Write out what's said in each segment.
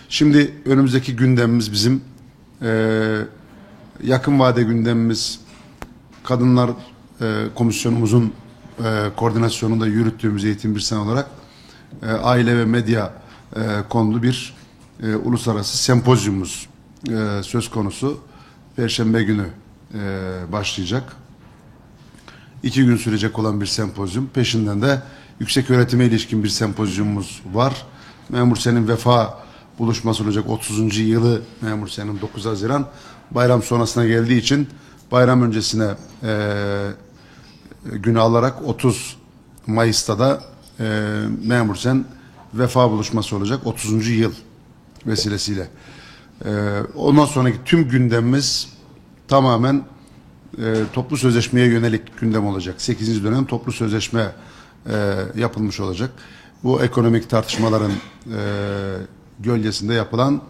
Şimdi önümüzdeki gündemimiz bizim yakın vade gündemimiz Kadınlar Komisyonumuzun koordinasyonunda yürüttüğümüz Eğitim Bir Sen olarak aile ve medya konulu bir uluslararası sempozyumumuz söz konusu. Perşembe günü başlayacak. 2 gün sürecek olan bir sempozyum. Peşinden de yüksek öğretime ilişkin bir sempozyumumuz var. Memur Sen'in vefa buluşması olacak. 30. yılı Memur Sen'in 9 Haziran bayram sonrasına geldiği için bayram öncesine günü alarak 30 Mayıs'ta da Memur Sen vefa buluşması olacak 30. yıl vesilesiyle. Ondan sonraki tüm gündemimiz tamamen toplu sözleşmeye yönelik gündem olacak. 8. dönem toplu sözleşme yapılmış olacak. Bu ekonomik tartışmaların gölgesinde yapılan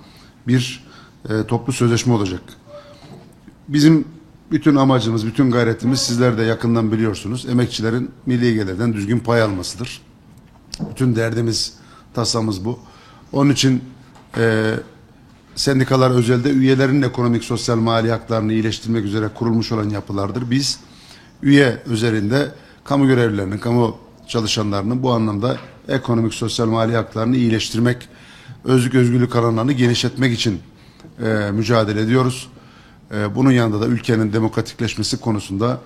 bir toplu sözleşme olacak. Bizim bütün amacımız, bütün gayretimiz, sizler de yakından biliyorsunuz, emekçilerin milli gelirden düzgün pay almasıdır. Bütün derdimiz, tasamız bu. Onun için sendikalar özelde üyelerinin ekonomik, sosyal, mali haklarını iyileştirmek üzere kurulmuş olan yapılardır. Biz üye özelinde kamu görevlilerinin, kamu çalışanlarının bu anlamda ekonomik, sosyal, mali haklarını iyileştirmek, özgürlük alanlarını genişletmek için mücadele ediyoruz. Bunun yanında da ülkenin demokratikleşmesi konusunda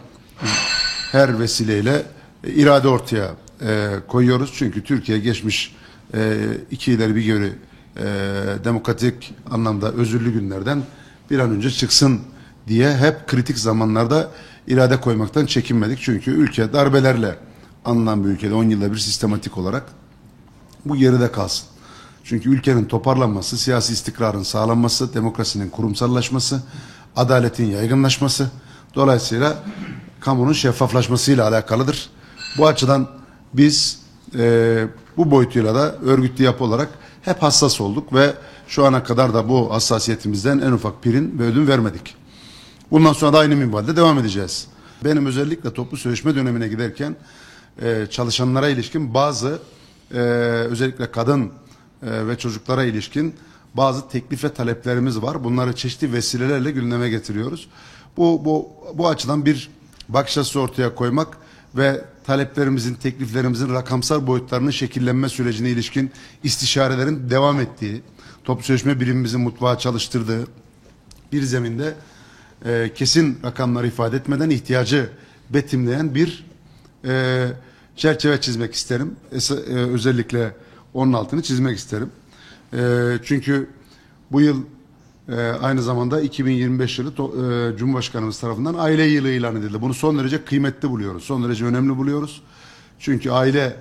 her vesileyle irade ortaya koyuyoruz. Çünkü Türkiye geçmiş 2 ileri bir geri demokratik anlamda özürlü günlerden bir an önce çıksın diye hep kritik zamanlarda irade koymaktan çekinmedik. Çünkü ülke darbelerle anılan bir ülkede 10 yılda bir sistematik olarak bu geride kalsın. Çünkü ülkenin toparlanması, siyasi istikrarın sağlanması, demokrasinin kurumsallaşması, adaletin yaygınlaşması, dolayısıyla kamunun şeffaflaşmasıyla alakalıdır. Bu açıdan biz bu boyutuyla da örgütlü yapı olarak hep hassas olduk ve şu ana kadar da bu hassasiyetimizden en ufak prim ve ödün vermedik. Bundan sonra da aynı minvalde devam edeceğiz. Benim özellikle toplu sözleşme dönemine giderken çalışanlara ilişkin bazı özellikle kadın ve çocuklara ilişkin bazı teklif ve taleplerimiz var. Bunları çeşitli vesilelerle gündeme getiriyoruz. Bu açıdan bir bakış açısı ortaya koymak ve taleplerimizin, tekliflerimizin rakamsal boyutlarının şekillenme sürecine ilişkin istişarelerin devam ettiği, toplu sözleşme birimimizin mutfağa çalıştırdığı bir zeminde kesin rakamları ifade etmeden ihtiyacı betimleyen bir çerçeve çizmek isterim. Özellikle onun altını çizmek isterim. Çünkü bu yıl aynı zamanda 2025 yılı Cumhurbaşkanımız tarafından aile yılı ilan edildi. Bunu son derece kıymetli buluyoruz. Son derece önemli buluyoruz. Çünkü aile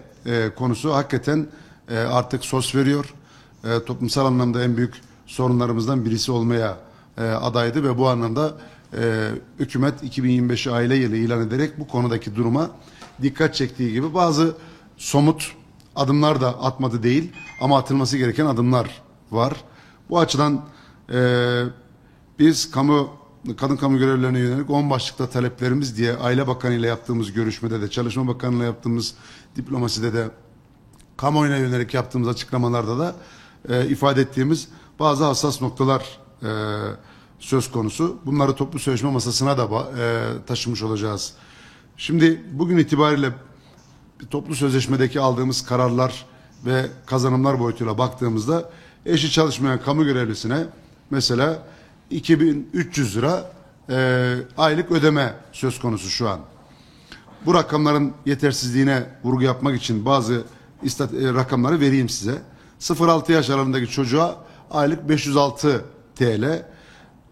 konusu hakikaten artık sos veriyor. Toplumsal anlamda en büyük sorunlarımızdan birisi olmaya adaydı ve bu anlamda hükümet 2025'i aile yılı ilan ederek bu konudaki duruma dikkat çektiği gibi bazı somut adımlar da atmadı değil ama atılması gereken adımlar var. Bu açıdan biz kadın kamu görevlilerine yönelik 10 başlıkta taleplerimiz diye Aile Bakanı ile yaptığımız görüşmede de, Çalışma Bakanı ile yaptığımız diplomaside de, kamuoyuna yönelik yaptığımız açıklamalarda da ifade ettiğimiz bazı hassas noktalar söz konusu. Bunları toplu sözleşme masasına da taşımış olacağız. Şimdi bugün itibariyle toplu sözleşmedeki aldığımız kararlar ve kazanımlar boyutuyla baktığımızda eşi çalışmayan kamu görevlisine mesela 2300 lira aylık ödeme söz konusu şu an. Bu rakamların yetersizliğine vurgu yapmak için bazı rakamları vereyim size. 0-6 yaş aralığındaki çocuğa aylık 506 TL,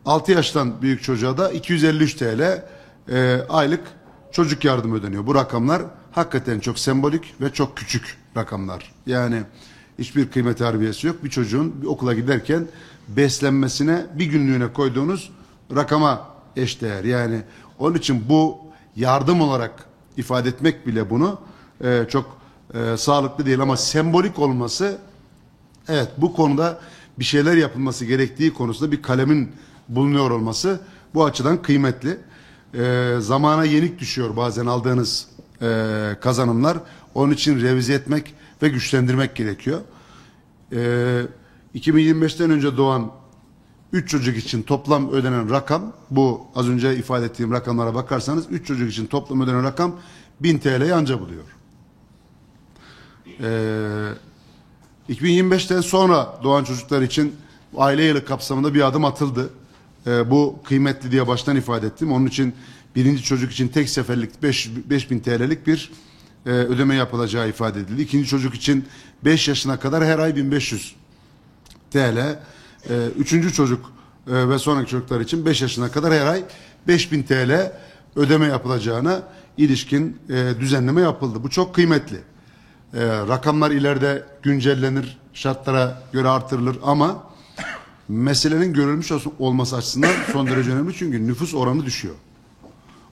6 yaştan büyük çocuğa da 253 TL aylık çocuk yardımı ödeniyor. Bu rakamlar hakikaten çok sembolik ve çok küçük rakamlar. Yani hiçbir kıymeti harbiyesi yok. Bir çocuğun bir okula giderken beslenmesine, bir günlüğüne koyduğunuz rakama eşdeğer. Yani onun için bu yardım olarak ifade etmek bile bunu çok sağlıklı değil ama sembolik olması, evet, bu konuda bir şeyler yapılması gerektiği konusunda bir kalemin bulunuyor olması bu açıdan kıymetli. Zamana yenik düşüyor bazen aldığınız kazanımlar. Onun için revize etmek ve güçlendirmek gerekiyor. 2025'ten önce doğan 3 çocuk için toplam ödenen rakam, bu az önce ifade ettiğim rakamlara bakarsanız 3 çocuk için toplam ödenen rakam 1000 TL'yi anca buluyor. 2025'ten sonra doğan çocuklar için aile yılı kapsamında bir adım atıldı. Bu kıymetli diye baştan ifade ettim. Onun için birinci çocuk için tek seferlik 5000 TL'lik bir ödeme yapılacağı ifade edildi. İkinci çocuk için 5 yaşına kadar her ay 1500 TL. Üçüncü çocuk ve sonraki çocuklar için 5 yaşına kadar her ay 5000 TL ödeme yapılacağına ilişkin düzenleme yapıldı. Bu çok kıymetli. Rakamlar ileride güncellenir, şartlara göre artırılır ama meselenin görülmüş olması açısından son derece önemli, çünkü nüfus oranı düşüyor.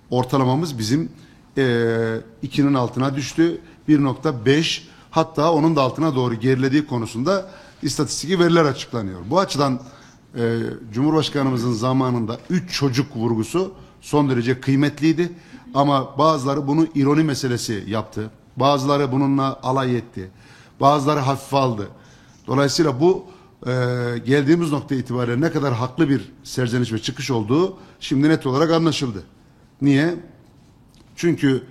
Ortalamamız bizim 2'nin altına düştü. 1.5, hatta onun da altına doğru gerilediği konusunda istatistiki veriler açıklanıyor. Bu açıdan Cumhurbaşkanımızın zamanında 3 çocuk vurgusu son derece kıymetliydi. Ama bazıları bunu ironi meselesi yaptı. Bazıları bununla alay etti. Bazıları hafife aldı. Dolayısıyla bu geldiğimiz nokta itibariyle ne kadar haklı bir serzeniş ve çıkış olduğu şimdi net olarak anlaşıldı. Niye? Çünkü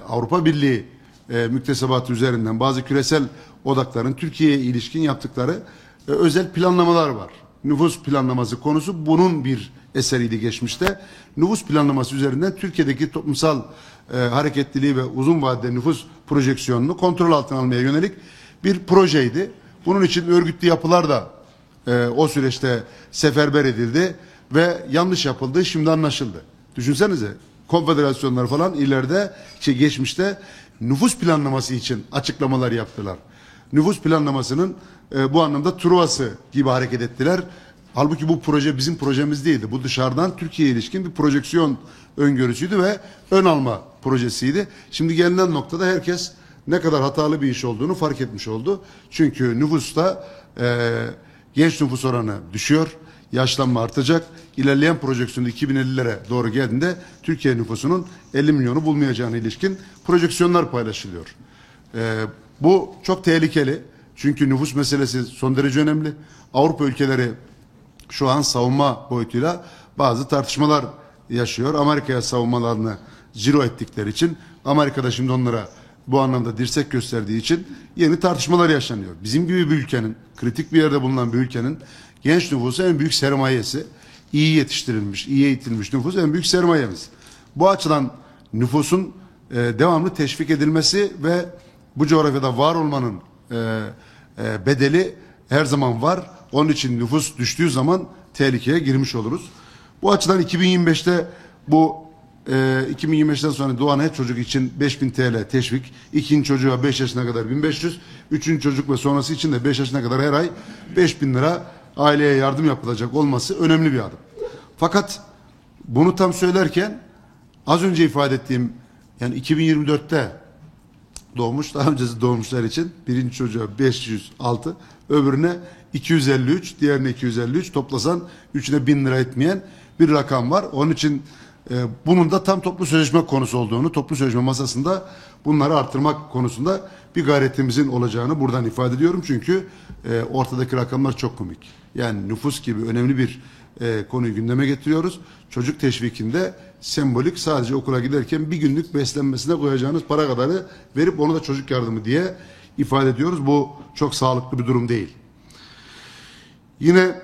Avrupa Birliği müktesebatı üzerinden bazı küresel odakların Türkiye'ye ilişkin yaptıkları özel planlamalar var. Nüfus planlaması konusu bunun bir eseriydi geçmişte. Nüfus planlaması üzerinden Türkiye'deki toplumsal hareketliliği ve uzun vadeli nüfus projeksiyonunu kontrol altına almaya yönelik bir projeydi. Bunun için örgütlü yapılar da o süreçte seferber edildi ve yanlış yapıldı. Şimdi anlaşıldı. Düşünsenize, konfederasyonlar falan ileride geçmişte nüfus planlaması için açıklamalar yaptılar. Nüfus planlamasının bu anlamda Truvası gibi hareket ettiler. Halbuki bu proje bizim projemiz değildi. Bu dışarıdan Türkiye'ye ilişkin bir projeksiyon öngörüsüydü ve ön alma projesiydi. Şimdi gelinen noktada herkes ne kadar hatalı bir iş olduğunu fark etmiş oldu. Çünkü nüfusta genç nüfus oranı düşüyor. Yaşlanma artacak. İlerleyen projeksiyonda 2050'lere doğru geldiğinde Türkiye nüfusunun 50 milyonu bulmayacağına ilişkin projeksiyonlar paylaşılıyor. Bu çok tehlikeli. Çünkü nüfus meselesi son derece önemli. Avrupa ülkeleri şu an savunma boyutuyla bazı tartışmalar yaşıyor. Amerika'ya savunmalarını ciro ettikleri için, Amerika'da şimdi onlara bu anlamda dirsek gösterdiği için yeni tartışmalar yaşanıyor. Bizim gibi bir ülkenin, kritik bir yerde bulunan bir ülkenin genç nüfusu en büyük sermayesi. İyi yetiştirilmiş, iyi eğitilmiş nüfus en büyük sermayemiz. Bu açıdan nüfusun devamlı teşvik edilmesi ve bu coğrafyada var olmanın bedeli her zaman var. Onun için nüfus düştüğü zaman tehlikeye girmiş oluruz. Bu açıdan 2025'te bu 2025'ten sonra doğan her çocuk için 5000 TL teşvik, ikinci çocuğa 5 yaşına kadar 1500, üçüncü çocuk ve sonrası için de 5 yaşına kadar her ay 5000 lira aileye yardım yapılacak olması önemli bir adım. Fakat bunu tam söylerken az önce ifade ettiğim, yani 2024'te doğmuş, daha öncesi doğmuşlar için birinci çocuğa 506, öbürüne 253, diğerine 253, toplasan üçüne 1000 lira etmeyen bir rakam var. Onun için bunun da tam toplu sözleşme konusu olduğunu, toplu sözleşme masasında bunları arttırmak konusunda bir gayretimizin olacağını buradan ifade ediyorum. Çünkü ortadaki rakamlar çok komik. Yani nüfus gibi önemli bir konuyu gündeme getiriyoruz. Çocuk teşvikinde sembolik, sadece okula giderken bir günlük beslenmesine koyacağınız para kadarı verip onu da çocuk yardımı diye ifade ediyoruz. Bu çok sağlıklı bir durum değil. Yine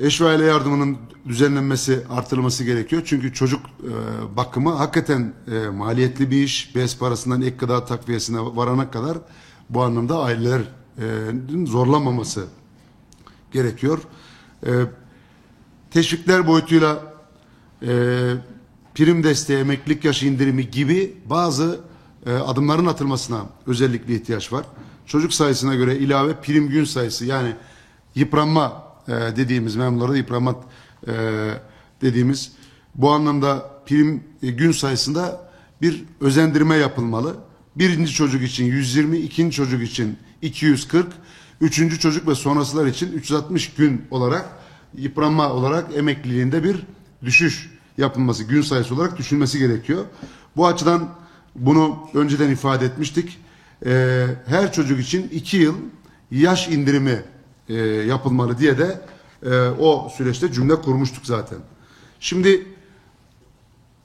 eş ve aile yardımının düzenlenmesi, artırılması gerekiyor. Çünkü çocuk bakımı hakikaten maliyetli bir iş. Bez parasından ek gıda takviyesine varana kadar bu anlamda ailelerin zorlanmaması gerekiyor. Teşvikler boyutuyla prim desteği, emeklilik yaşı indirimi gibi bazı adımların atılmasına özellikle ihtiyaç var. Çocuk sayısına göre ilave prim gün sayısı, yani yıpranma dediğimiz, memurlarda yıpranma dediğimiz bu anlamda prim gün sayısında bir özendirme yapılmalı. Birinci çocuk için 120, ikinci çocuk için 240, üçüncü çocuk ve sonrasılar için 360 gün olarak yıpranma olarak emekliliğinde bir düşüş yapılması, gün sayısı olarak düşülmesi gerekiyor. Bu açıdan bunu önceden ifade etmiştik. Her çocuk için 2 yıl yaş indirimi yapılmalı diye de o süreçte cümle kurmuştuk zaten. Şimdi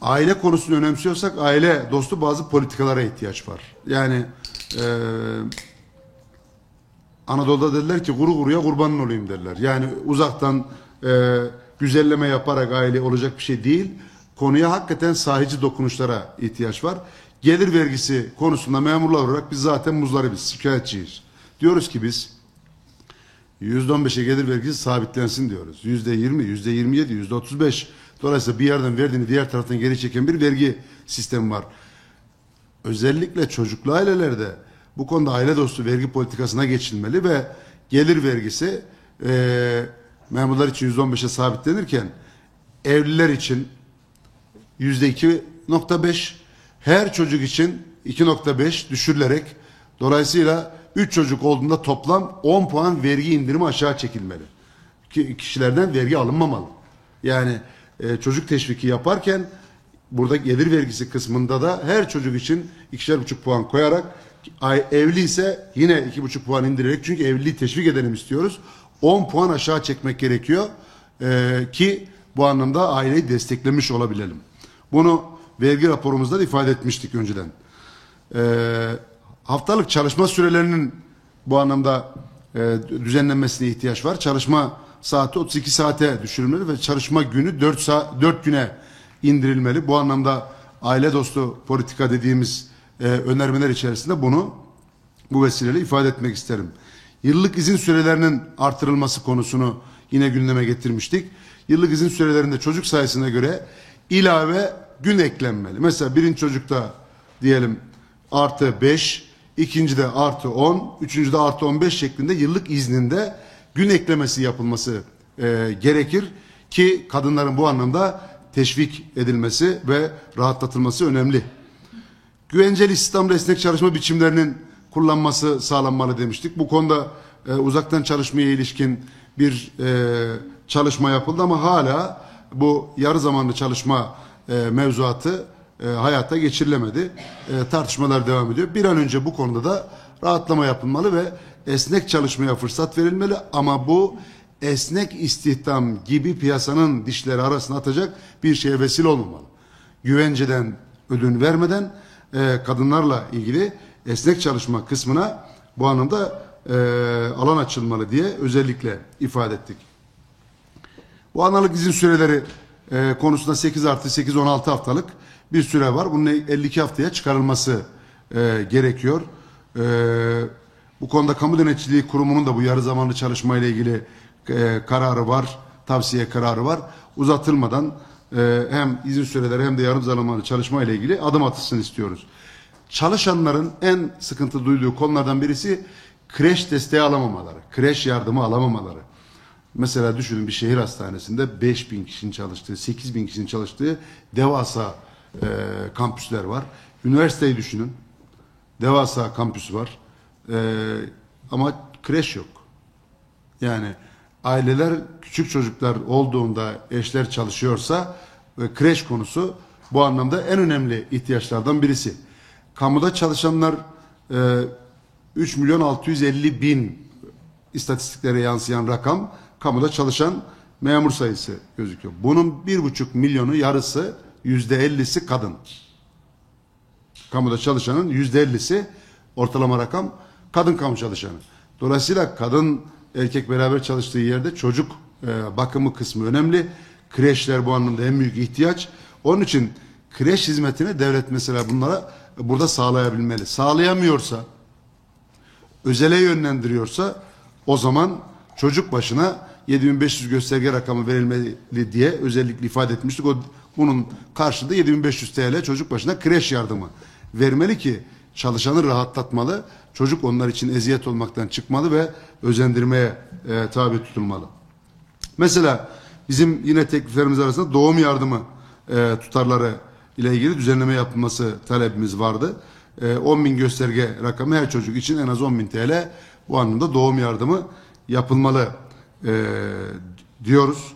aile konusunu önemsiyorsak aile dostu bazı politikalara ihtiyaç var. Yani Anadolu'da derler ki kuru kuruya kurbanın olayım derler. Yani uzaktan güzelleme yaparak aile olacak bir şey değil. Konuya hakikaten sahici dokunuşlara ihtiyaç var. Gelir vergisi konusunda memurlar olarak biz zaten muzdaribiz, şikayetçiyiz. Diyoruz ki biz %15'e gelir vergisi sabitlensin diyoruz. %20, %27, %35. Dolayısıyla bir yerden verdiğini diğer taraftan geri çeken bir vergi sistemi var. Özellikle çocuklu ailelerde bu konuda aile dostu vergi politikasına geçilmeli ve gelir vergisi memurlar için %15'e sabitlenirken evliler için %2,5, her çocuk için 2,5 düşürülerek, dolayısıyla 3 çocuk olduğunda toplam 10 puan vergi indirimi aşağı çekilmeli. Kişilerden vergi alınmamalı. Yani çocuk teşviki yaparken burada gelir vergisi kısmında da her çocuk için 2,5 puan koyarak, evli ise yine 2,5 puan indirerek, çünkü evliliği teşvik edelim istiyoruz, 10 puan aşağı çekmek gerekiyor ki bu anlamda aileyi desteklemiş olabilelim. Bunu vergi raporumuzda da ifade etmiştik önceden. Haftalık çalışma sürelerinin bu anlamda düzenlenmesine ihtiyaç var. Çalışma saati 32 saate düşürülmeli ve çalışma günü 4 güne indirilmeli. Bu anlamda aile dostu politika dediğimiz önermeler içerisinde bunu bu vesileyle ifade etmek isterim. Yıllık izin sürelerinin artırılması konusunu yine gündeme getirmiştik. Yıllık izin sürelerinde çocuk sayısına göre ilave gün eklenmeli. Mesela birinci çocukta diyelim +5, ikincide +10, üçüncüde +15 şeklinde yıllık izninde gün eklemesi yapılması gerekir ki kadınların bu anlamda teşvik edilmesi ve rahatlatılması önemli. Güvenceli istihdamda esnek çalışma biçimlerinin kullanması sağlanmalı demiştik. Bu konuda uzaktan çalışmaya ilişkin bir çalışma yapıldı ama hala bu yarı zamanlı çalışma mevzuatı hayata geçirilemedi. Tartışmalar devam ediyor. Bir an önce bu konuda da rahatlama yapılmalı ve esnek çalışmaya fırsat verilmeli ama bu esnek istihdam gibi piyasanın dişleri arasına atacak bir şeye vesile olmamalı. Güvenceden ödün vermeden kadınlarla ilgili esnek çalışma kısmına bu anlamda alan açılmalı diye özellikle ifade ettik. Bu analık izin süreleri konusunda 8+8 16 haftalık bir süre var. Bunun 52 haftaya çıkarılması gerekiyor. Bu konuda Kamu Denetçiliği Kurumu'nun da bu yarı zamanlı çalışma ile ilgili kararı var, tavsiye kararı var. Uzatılmadan hem izin süreleri hem de yarım zamanlı çalışma ile ilgili adım atılsın istiyoruz. Çalışanların en sıkıntı duyduğu konulardan birisi kreş desteği alamamaları, kreş yardımı alamamaları. Mesela düşünün, bir şehir hastanesinde 5.000 kişinin çalıştığı, 8.000 kişinin çalıştığı devasa kampüsler var. Üniversiteyi düşünün, devasa kampüs var ama kreş yok. Yani aileler küçük çocuklar olduğunda, eşler çalışıyorsa kreş konusu bu anlamda en önemli ihtiyaçlardan birisi. Kamuda çalışanlar 3.650.000 istatistiklere yansıyan rakam, kamuda çalışan memur sayısı gözüküyor. Bunun 1,5 milyonu, yarısı, %50'si kadın. Kamuda çalışanın %50'si ortalama rakam kadın kamu çalışanı. Dolayısıyla kadın erkek beraber çalıştığı yerde çocuk bakımı kısmı önemli. Kreşler bu anlamda en büyük ihtiyaç. Onun için kreş hizmetini devlet mesela bunlara burada sağlayabilmeli. Sağlayamıyorsa, özele yönlendiriyorsa, o zaman çocuk başına 7.500 gösterge rakamı verilmeli diye özellikle ifade etmiştik. Bunun karşılığında 7.500 TL çocuk başına kreş yardımı vermeli ki çalışanı rahatlatmalı. Çocuk onlar için eziyet olmaktan çıkmalı ve özendirmeye tabi tutulmalı. Mesela bizim yine tekliflerimiz arasında doğum yardımı tutarları ile ilgili düzenleme yapılması talebimiz vardı. 10.000 gösterge rakamı, her çocuk için en az 10.000 TL bu anlamda doğum yardımı yapılmalı diyoruz.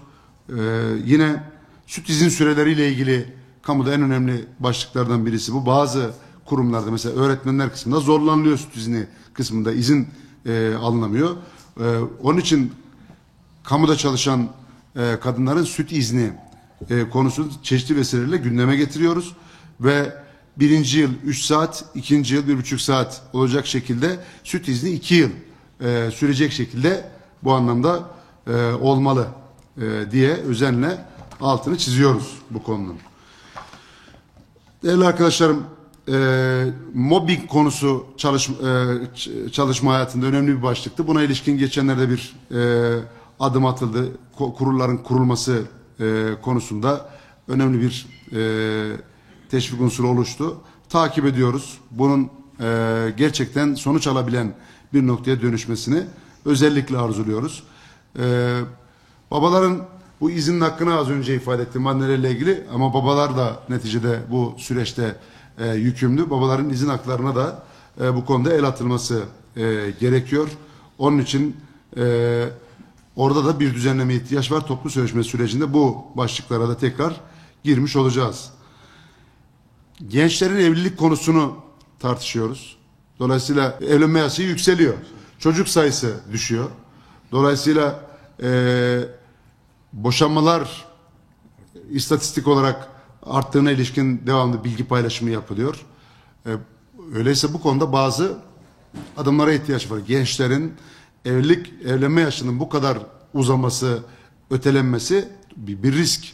Yine süt izin süreleriyle ilgili kamuda en önemli başlıklardan birisi bu. Bazı kurumlarda, mesela öğretmenler kısmında zorlanılıyor süt izni kısmında izin alınamıyor. Onun için kamuda çalışan kadınların süt izni konusunu çeşitli vesilelerle gündeme getiriyoruz ve birinci yıl 3 saat, ikinci yıl 1,5 saat olacak şekilde süt izni 2 yıl sürecek şekilde bu anlamda olmalı diye özenle altını çiziyoruz bu konunun. Değerli arkadaşlarım, mobbing konusu çalışma hayatında önemli bir başlıktı. Buna ilişkin geçenlerde bir adım atıldı. Kurulların kurulması konusunda önemli bir teşvik unsuru oluştu. Takip ediyoruz. Bunun gerçekten sonuç alabilen bir noktaya dönüşmesini özellikle arzuluyoruz. Babaların bu izin hakkını az önce ifade ettim annelerle ilgili ama babalar da neticede bu süreçte yükümlü. Babaların izin haklarına da bu konuda el atılması gerekiyor. Onun için orada da bir düzenleme ihtiyaç var. Toplu sözleşme sürecinde bu başlıklara da tekrar girmiş olacağız. Gençlerin evlilik konusunu tartışıyoruz. Dolayısıyla evlenme yaşı yükseliyor. Çocuk sayısı düşüyor. Dolayısıyla boşanmalar istatistik olarak arttığına ilişkin devamlı bilgi paylaşımı yapılıyor. Öyleyse bu konuda bazı adımlara ihtiyaç var. Gençlerin evlenme yaşının bu kadar uzaması, ötelenmesi bir risk.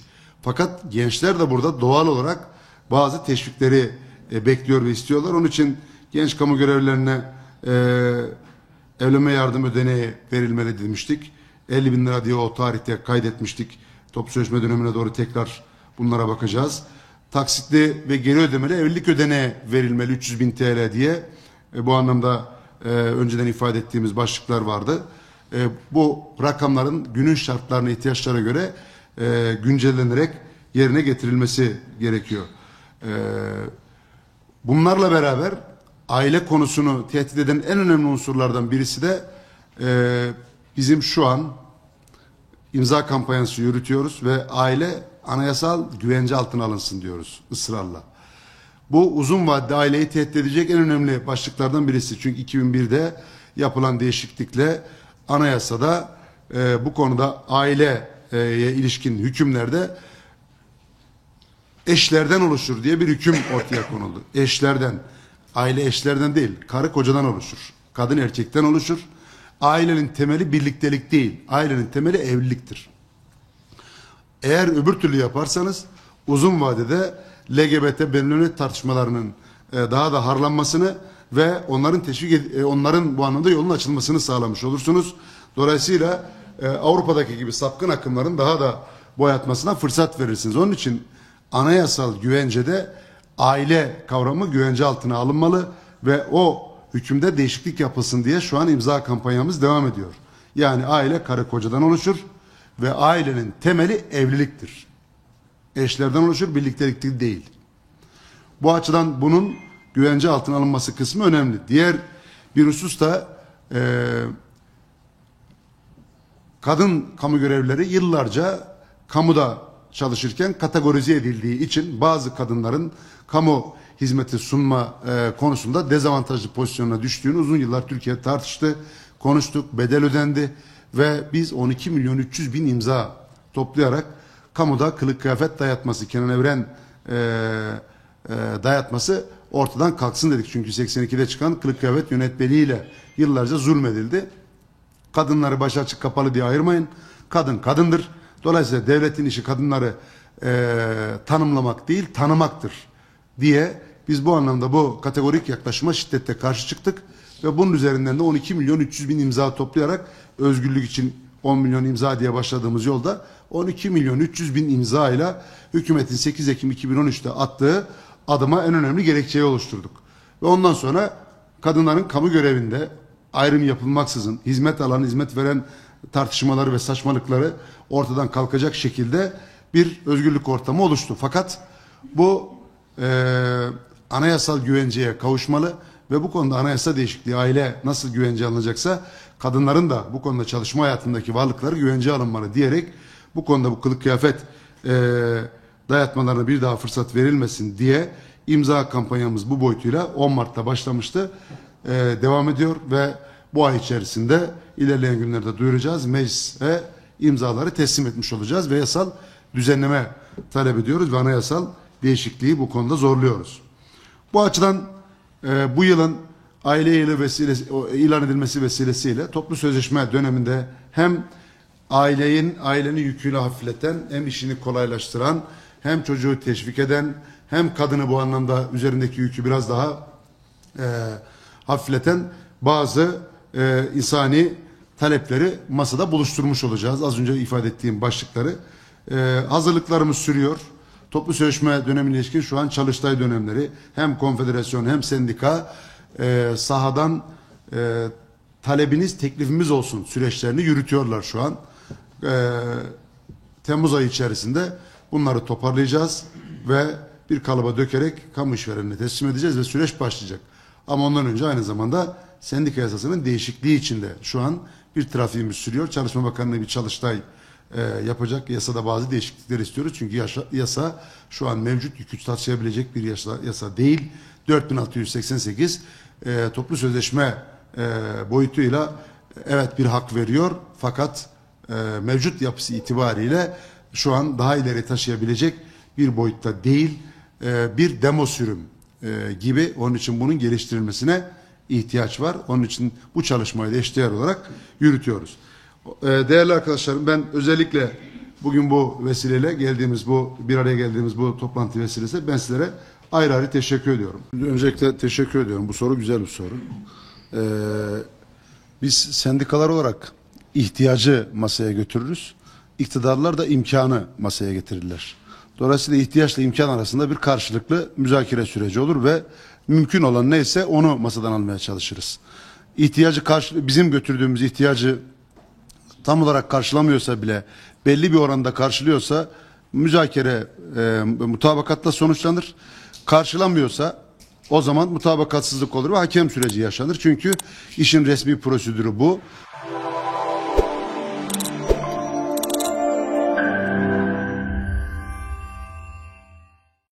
Fakat gençler de burada doğal olarak bazı teşvikleri bekliyor ve istiyorlar. Onun için genç kamu görevlilerine evlenme yardım ödeneği verilmeli demiştik. 50.000 lira diye o tarihte kaydetmiştik. Toplu sözleşme dönemine doğru tekrar bunlara bakacağız. Taksitli ve geri ödemeli evlilik ödeneği verilmeli 300.000 TL diye bu anlamda önceden ifade ettiğimiz başlıklar vardı. Bu rakamların günün şartlarına, ihtiyaçlara göre güncellenerek yerine getirilmesi gerekiyor. Bunlarla beraber aile konusunu tehdit eden en önemli unsurlardan birisi de bizim şu an imza kampanyası yürütüyoruz ve aile anayasal güvence altına alınsın diyoruz ısrarla. Bu uzun vadede aileyi tehdit edecek en önemli başlıklardan birisi. Çünkü 2001'de yapılan değişiklikle anayasada bu konuda aileye ilişkin hükümlerde eşlerden oluşur diye bir hüküm ortaya konuldu. Eşlerden, aile eşlerden değil, karı kocadan oluşur. Kadın erkekten oluşur. Ailenin temeli birliktelik değil, ailenin temeli evliliktir. Eğer öbür türlü yaparsanız uzun vadede LGBT belirleme tartışmalarının daha da harlanmasını ve onların bu anlamda yolun açılmasını sağlamış olursunuz. Dolayısıyla Avrupa'daki gibi sapkın akımların daha da boyatmasına fırsat verirsiniz. Onun için anayasal güvencede aile kavramı güvence altına alınmalı ve o hükümde değişiklik yapılsın diye şu an imza kampanyamız devam ediyor. Yani aile karı kocadan oluşur ve ailenin temeli evliliktir. Eşlerden oluşur, birliktelik değil. Bu açıdan bunun güvence altına alınması kısmı önemli. Diğer bir husus da kadın kamu görevlileri yıllarca kamuda çalışırken kategorize edildiği için bazı kadınların kamu hizmeti sunma konusunda dezavantajlı pozisyona düştüğünü uzun yıllar Türkiye tartıştı, konuştuk, bedel ödendi ve biz 12.300.000 imza toplayarak kamuda kılık kıyafet dayatması, Kenan Evren dayatması ortadan kalksın dedik. Çünkü 82'de çıkan kılık kıyafet yönetmeliğiyle yıllarca zulmedildi. Kadınları başı açık kapalı diye ayırmayın. Kadın kadındır. Dolayısıyla devletin işi kadınları tanımlamak değil, tanımaktır diye biz bu anlamda bu kategorik yaklaşıma şiddetle karşı çıktık ve bunun üzerinden de 12.300.000 imza toplayarak özgürlük için 10 milyon imza diye başladığımız yolda 12.300.000 imza ile hükümetin 8 Ekim 2013'te attığı adıma en önemli gerekçeyi oluşturduk. Ve ondan sonra kadınların kamu görevinde ayrım yapılmaksızın hizmet alan, hizmet veren tartışmaları ve saçmalıkları ortadan kalkacak şekilde bir özgürlük ortamı oluştu. Fakat bu anayasal güvenceye kavuşmalı ve bu konuda anayasa değişikliği, aile nasıl güvence alınacaksa kadınların da bu konuda çalışma hayatındaki varlıkları güvence alınmalı diyerek bu konuda bu kılık kıyafet dayatmalarına bir daha fırsat verilmesin diye imza kampanyamız bu boyutuyla 10 Mart'ta başlamıştı. Devam ediyor ve bu ay içerisinde ilerleyen günlerde duyuracağız. Meclise imzaları teslim etmiş olacağız ve yasal düzenleme talep ediyoruz ve anayasal değişikliği bu konuda zorluyoruz. Bu açıdan bu yılın aile yılı vesilesi, ilan edilmesi vesilesiyle toplu sözleşme döneminde hem ailenin yükünü hafifleten, hem işini kolaylaştıran, hem çocuğu teşvik eden, hem kadını bu anlamda üzerindeki yükü biraz daha hafifleten bazı insani talepleri masada buluşturmuş olacağız. Az önce ifade ettiğim başlıkları. Hazırlıklarımız sürüyor. Toplu sözleşme dönemine ilişkin şu an çalıştay dönemleri, hem konfederasyon hem sendika sahadan talebiniz, teklifimiz olsun süreçlerini yürütüyorlar şu an. Temmuz ayı içerisinde bunları toparlayacağız ve bir kalıba dökerek kamu işverenine teslim edeceğiz ve süreç başlayacak. Ama ondan önce aynı zamanda sendika yasasının değişikliği içinde şu an bir trafiğimiz sürüyor. Çalışma Bakanlığı bir çalıştay yapacak. Yasada bazı değişiklikler istiyoruz. Çünkü yasa şu an mevcut yükü taşıyabilecek bir yasa değil. 4688 toplu sözleşme boyutuyla evet bir hak veriyor. Fakat mevcut yapısı itibariyle şu an daha ileri taşıyabilecek bir boyutta değil. Bir demo sürüm gibi. Onun için bunun geliştirilmesine ihtiyaç var. Onun için bu çalışmayı da eşdeğer olarak yürütüyoruz. Değerli arkadaşlarım, ben özellikle bugün bu vesileyle bir araya geldiğimiz bu toplantı vesilesiyle ben sizlere ayrı ayrı teşekkür ediyorum. Öncelikle teşekkür ediyorum. Bu soru güzel bir soru. Biz sendikalar olarak ihtiyacı masaya götürürüz. İktidarlar da imkanı masaya getirirler. Dolayısıyla ihtiyaçla imkan arasında bir karşılıklı müzakere süreci olur ve mümkün olan neyse onu masadan almaya çalışırız. Bizim götürdüğümüz ihtiyacı tam olarak karşılamıyorsa bile belli bir oranda karşılıyorsa müzakere mutabakatla sonuçlanır. Karşılamıyorsa o zaman mutabakatsızlık olur ve hakem süreci yaşanır. Çünkü işin resmi prosedürü bu.